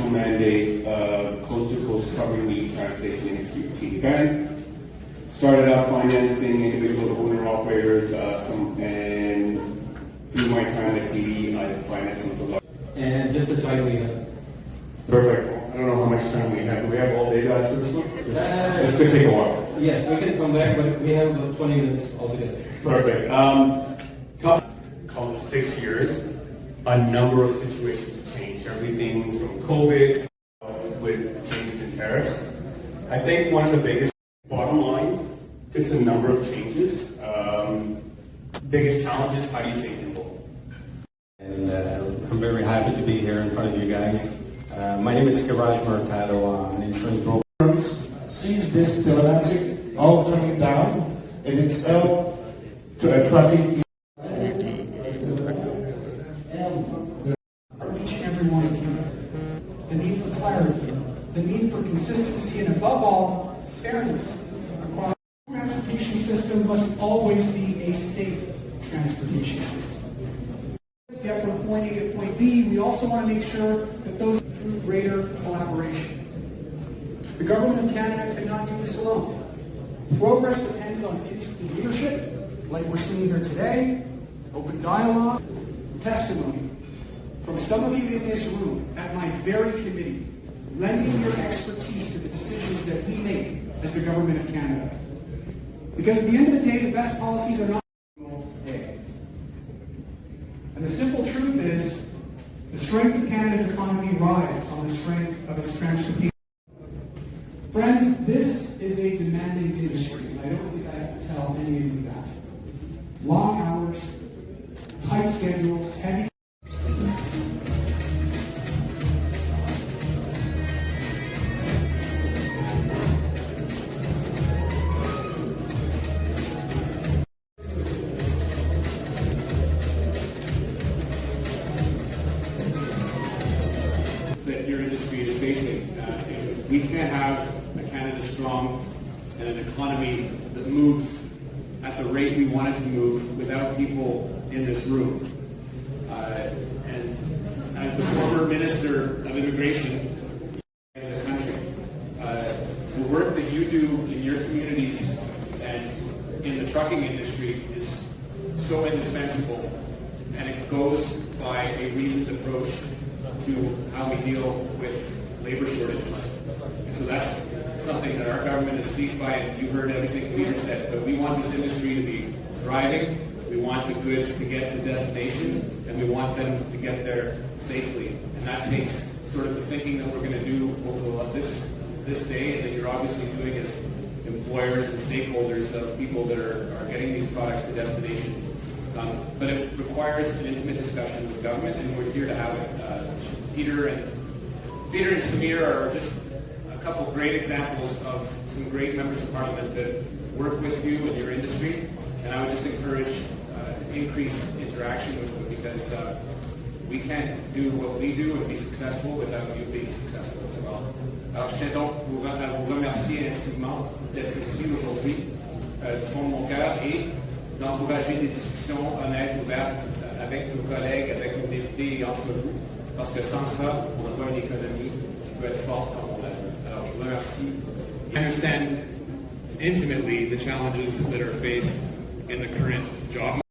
national mandate, coast to coast covering the transportation industry of TV ban. Started out financing individual owner-operators, and through my time at TV, I financed some of the large. And just the time we have. Perfect. I don't know how much time we have. Do we have all day to answer this one? This could take a while. Yes, we can come back, but we have about 20 minutes altogether. Perfect. Call it 6 years. A number of situations changed. Everything from COVID with changes in tariffs. I think one of the biggest, bottom line, it's a number of changes. Biggest challenges, how do you stay nimble? And I'm very happy to be here in front of you guys. My name is Kiraj Mercado. I'm an insurance broker. Sees this telematic all coming down, and it's up to attracting. For each and every one of you, the need for clarity, the need for consistency, and above all, fairness across the transportation system must always be a safe transportation system. To get from point A to point B, we also want to make sure that those through greater collaboration. The Government of Canada cannot do this alone. Progress depends on industry leadership, like we're seeing here today, open dialogue, testimony from some of you in this room at my very committee, lending your expertise to the decisions that we make as the Government of Canada. Because at the end of the day, the best policies are not day. And the simple truth is, the strength of Canada's economy rides on the strength of its transportation. Friends, this is a demanding industry, and I don't think I have to tell any of you that. Long hours, tight schedules, heavy. That your industry is facing. We can't have a Canada strong and an economy that moves at the rate we want it to move without people in this room. And as the former Minister of Immigration as a country, the work that you do in your communities and in the trucking industry is so indispensable, and it goes by a reasoned approach to how we deal with labor shortages. And so that's something that our government is seized by, and you heard everything Peter said, but we want this industry to be thriving, we want the goods to get to destination, and we want them to get there safely. And that takes sort of the thinking that we're going to do over this day, and that you're obviously doing as employers and stakeholders of people that are getting these products to destination. But it requires an intimate discussion with government, and we're here to have it. Peter and Samir are just a couple great examples of some great members of Parliament that work with you in your industry, and I would just encourage increased interaction with them, because we can't do what we do and be successful without you being successful as well. Alors je tiens donc à vous remercier intimement d'être ici aujourd'hui du fond de mon cœur et d'encourager des discussions honnêtes, ouvertes avec nos collègues, avec nos députés et entre vous. Parce que sans ça, on n'a pas une économie qui peut être forte comme on l'a vu. Alors, je vous remercie. I understand intimately the challenges that are faced in the current job market.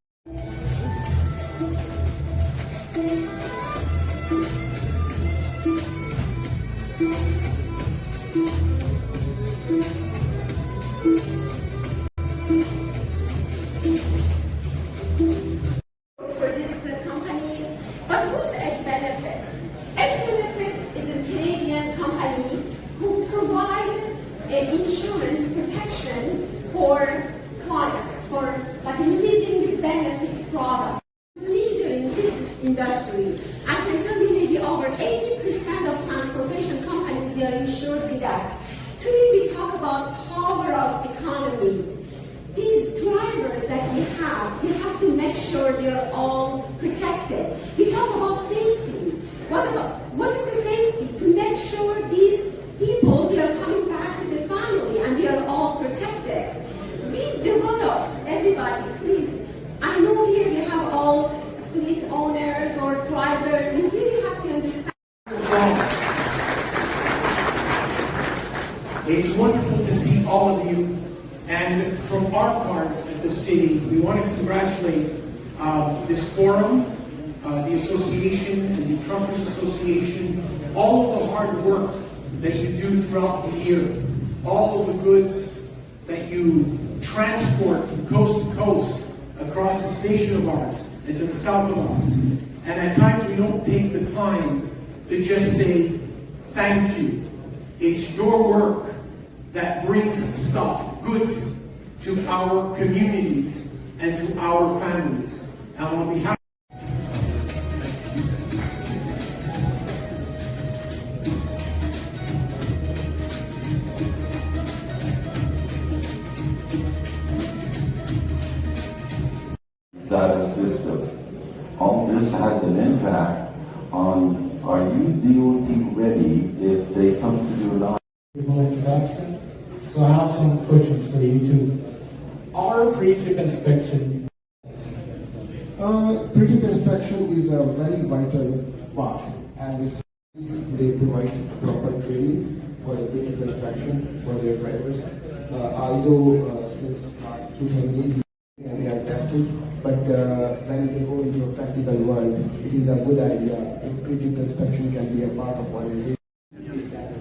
For this company, but who's Edge Benefits? Edge Benefits is a Canadian company who provide insurance protection for clients, for like living benefit products. Leader in this industry, I can tell you maybe over 80% of transportation companies, they are insured with us. Today we talk about power of economy. These drivers that we have to make sure they're all protected. We talk about safety. What is the safety? To make sure these people, they are coming back to the family and they are all protected. We developed, everybody, please, I know here we have all fleet owners or drivers, you really have to understand the laws. It's wonderful to see all of you. And from our part at the city, we want to congratulate this forum, the association and the Truckers Association, all of the hard work that you do throughout the year, all of the goods that you transport from coast to coast across the station of ours and to the south of us. And at times we don't take the time to just say thank you. It's your work that brings stuff, goods, to our communities and to our families. And on behalf that system. All this has an impact on, are you DOT ready if they come to your line? Introduction. So I have some questions for you too. Our pre-trip inspection. Pre-trip inspection is a very vital part, and they provide proper training for the pre-trip inspection for their drivers. Although since 2018 they are tested, but when they go into a practical world, it is a good idea if pre-trip inspection can be a part of orientation.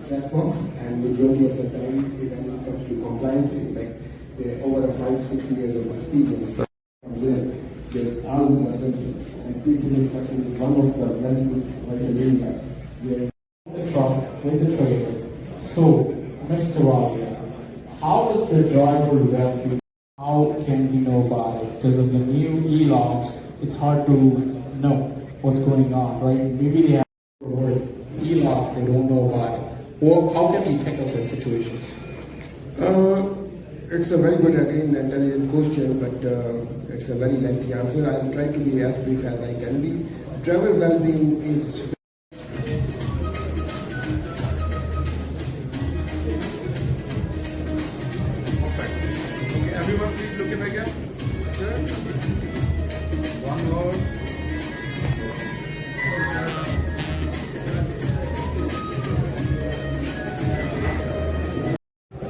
Checkbox, and majority of the time when it comes to compliance, like over 5-6 years of experience, there's always a symptoms, and pre-trip inspection is one of the very good vital area where The truck with the trailer. So, Mr. Walia, how does the driver review? How can we know about it? Because of the new e-logs, it's hard to know what's going on, right? Maybe they have e-logs, they don't know about it. Well, how can we tackle that situations? it's a very good, again, intelligent question, but it's a very lengthy answer. I'll try to be as brief as I can be. Driver well-being is Everyone please look at again. One more.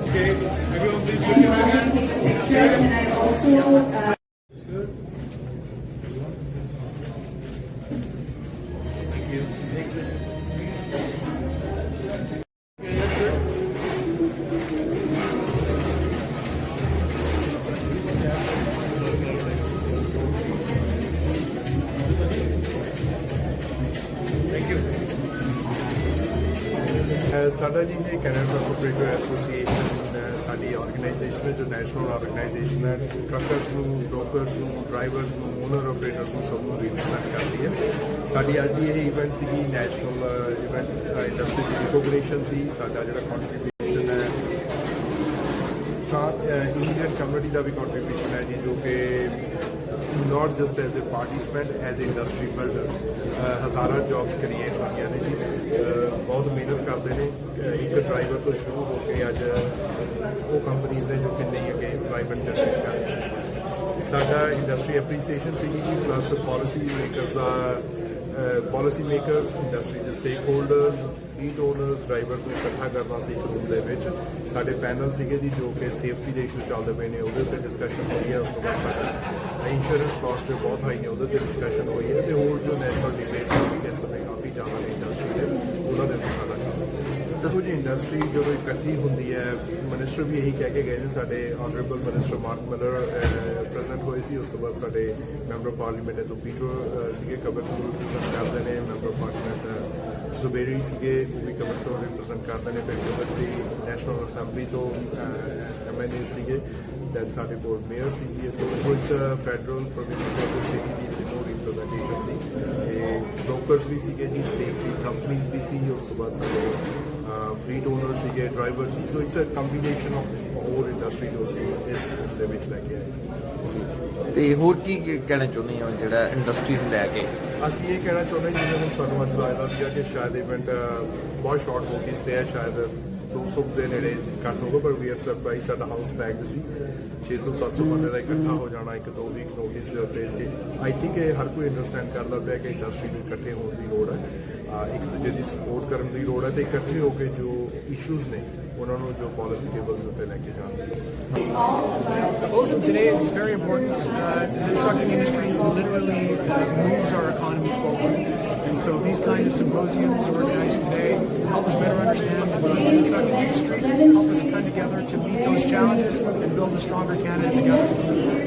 Okay, everyone please look And at while I again. take a picture, can I also Thank you. ਸਾਡਾ ਜੀ ਇਹ Canada operator association ਸਾਡੀ organisation ਹੈ ਜੋ national organisation ਹੈ truckers ਨੂੰ brokers ਨੂੰ drivers ਨੂੰ ਓਨਰ ਆਪਰੇਟਰਸ ਨੂੰ ਸਭ ਨੂੰ ਰਿਪਰੈਜ਼ੈਂਟ ਕਰਦੀ ਹੈ ਸਾਡੀ ਅੱਜ ਦੀ ਇਹ ਇਵੈਂਟ ਸੀਗੀ ਨੈਸ਼ਨਲ ਇਵੈਂਟ ਇੰਡਸਟਰੀ ਰਿਕੋਗਨੀਸ਼ਨ ਸੀ ਸਾਡਾ ਜਿਹੜਾ ਕੰਟਰੀਬਿਊਸ਼ਨ ਹੈ ਇੰਡੀਅਨ ਕਮਿਊਨਿਟੀ ਦਾ ਵੀ ਕੰਟਰੀਬਿਊਸ਼ਨ ਹੈ ਜੀ ਜੋ ਕਿ not just as a participant, as industry builders. Hazara jobs create होईयां ने जी बहुत मेहनत करते हैं एक ड्राइवर तो शुरू होकर अज वो कंपनीज ने जो कि नहीं अगे एम्प्लॉयमेंट जनरेट करते हैं साडा इंडस्ट्री एप्रीसीएशन सी जी प्लस पॉलिसी मेकर्स का पॉलिसी मेकर्स इंडस्ट्री के स्टेक होल्डर्स फलीट ओनर्स ड्राइवर को इकट्ठा करना सी एक रूम के साढ़े पैनल सीगे जी जो कि सेफ्टी के इशू चलते पे ने वो डिस्कशन हुई है उस तो बाद साढ़ा इंश्योरेंस कॉस्ट जो बहुत हाई ने वो डिस्कशन हुई है तो होर जो नैशनल डिबेट इस समय काफ़ी ज़्यादा ने इंडस्ट्री है उन्होंने भी साढ़ा चल दसो जी इंडस्ट्री जो इकट्ठी होंगी है मिनिस्टर भी यही कह के गए हैं साढ़े honourable minister mark Miller present हुए सी उस तो बाद साढ़े मैंबर पार्लीमेंट तो पीटर सीगे कबर को रिप्रजेंट करते हैं मैंबर पार्लीमेंट जुबेरी सीगे वो भी कबर को रिप्रजेंट करते हैं फिर कबर की नैशनल असैंबली तो MNA सीगे दैन साढ़े कोल मेयर सीगी तो कुछ फैडरल प्रोविंशियल सिटी की जो रिप्रजेंटेशन सी ब्रोकर्स भी सीगे जी सेफ्टी कंपनीज भी सी उस तो बाद साढ़े fleet owners ਸੀਗੇ ਡਰਾਈਵਰ ਸੀ so it's a combination of ਹੋਰ ਇੰਡਸਟਰੀ ਜੋ ਸੀ ਇਸ ਦੇ ਵਿੱਚ ਲੈ ਕੇ ਆਏ ਸੀ ਤੇ ਹੋਰ ਕੀ ਕਹਿਣਾ ਚਾਹੁੰਦੇ ਹੋ ਜਿਹੜਾ ਇੰਡਸਟਰੀ ਨੂੰ ਲੈ ਕੇ ਅਸੀਂ ਇਹ ਕਹਿਣਾ ਚਾਹੁੰਦੇ ਜਿਵੇਂ ਹੁਣ ਸਾਨੂੰ ਅੱਜ ਲੱਗਦਾ ਸੀਗਾ ਕਿ ਸ਼ਾਇਦ ਇਵੈਂਟ ਬਹੁਤ ਸ਼ਾਰਟ ਨੋਟਿਸ ਤੇ ਹੈ ਸ਼ਾਇਦ 200 ਦੇ ਨੇੜੇ ਇਕੱਠ ਹੋਗਾ, ਪਰ ਵੀ ਆਰ ਸਰਪ੍ਰਾਈਜ਼, ਸਾਡਾ ਹਾਊਸ ਪੈਕਡ ਸੀ। 600-700 ਬੰਦੇ ਦਾ ਇਕੱਠਾ ਹੋ ਜਾਣਾ 1-2 ਵੀਕ ਨੋਟਿਸ ਦੇ ਉੱਤੇ ਕਿ ਆਈ ਥਿੰਕ ਇਹ ਹਰ ਕੋਈ ਅੰਡਰਸਟੈਂਡ ਕਰਦਾ ਪਿਆ ਕਿ ਇੰਡਸਟਰੀ ਨੂੰ ਇਕੱਠੇ ਹੋਣ ਦੀ ਲੋੜ ਹੈ, ਇੱਕ ਦੂਜੇ ਦੀ ਸਪੋਰਟ ਕਰਨ ਦੀ ਲੋੜ ਹੈ, ਤੇ ਇਕੱਠੇ ਹੋ ਕੇ ਜੋ ਇਸ਼ੂਜ਼ ਨੇ ਉਹਨਾਂ ਨੂੰ ਜੋ ਪਾਲਿਸੀ ਟੇਬਲਸ ਉੱਤੇ ਲੈ ਕੇ ਜਾਣ ਦੀ। Symposium today is very important. The trucking industry literally moves our economy forward. And so these kind of symposiums organized today help us better understand the needs of the trucking industry, help us come together to meet those challenges and build a stronger Canada together.